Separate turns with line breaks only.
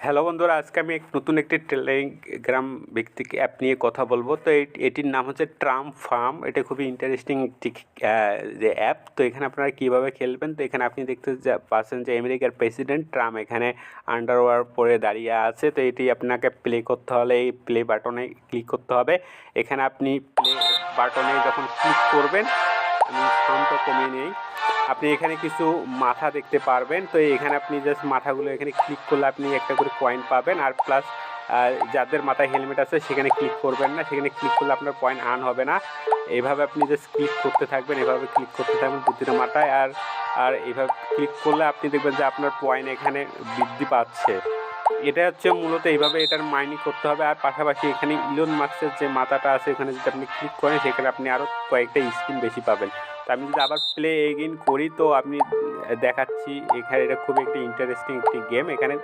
Hello বন্ধুরা, আজকে আমি নতুন একটি টেলিগ্রাম ভিত্তিক অ্যাপ নিয়ে কথা বলবো। তো এটির নাম হচ্ছে ট্রাম্প ফার্ম। এটা খুবই ইন্টারেস্টিং একটি যে অ্যাপ। তো এখানে আপনারা কীভাবে খেলবেন, তো এখানে আপনি দেখতে পাচ্ছেন যে আমেরিকার প্রেসিডেন্ট ট্রাম্প এখানে আন্ডারওয়্যার পরে দাঁড়িয়ে আছে। তো এটি আপনাকে প্লে করতে হলে এই প্লে বাটনে ক্লিক করতে হবে। এখানে আপনি প্লে বাটনে যখন ক্লিক করবেন, আমি সাউন্ডটা কমিয়ে নিই, আপনি এখানে কিছু মাথা দেখতে পারবেন। তো এখানে আপনি জাস্ট মাথাগুলো এখানে ক্লিক করলে আপনি একটা করে কয়েন পাবেন। আর প্লাস যাদের মাথায় হেলমেট আছে সেখানে ক্লিক করবেন না, সেখানে ক্লিক করলে আপনার পয়েন্ট আর্ন হবে না। এইভাবে আপনি জাস্ট ক্লিক করতে থাকবেন, এভাবে ক্লিক করতে থাকবেন প্রতিটা মাথায়। আর এইভাবে ক্লিক করলে আপনি দেখবেন যে আপনার পয়েন্ট এখানে বৃদ্ধি পাচ্ছে। এটা হচ্ছে মূলত এইভাবে এটার মাইনিং করতে হবে। আর পাশাপাশি এখানে ইলন মাস্কের যে মাথাটা আছে ওখানে যদি আপনি ক্লিক করেন, সেখানে আপনি আরও কয়েকটা স্কিন বেশি পাবেন। তো আমি যদি আবার প্লে এগেইন করি, তো আমি দেখাচ্ছি এখানে এটা খুবই একটি ইন্টারেস্টিং একটি গেম। এখানে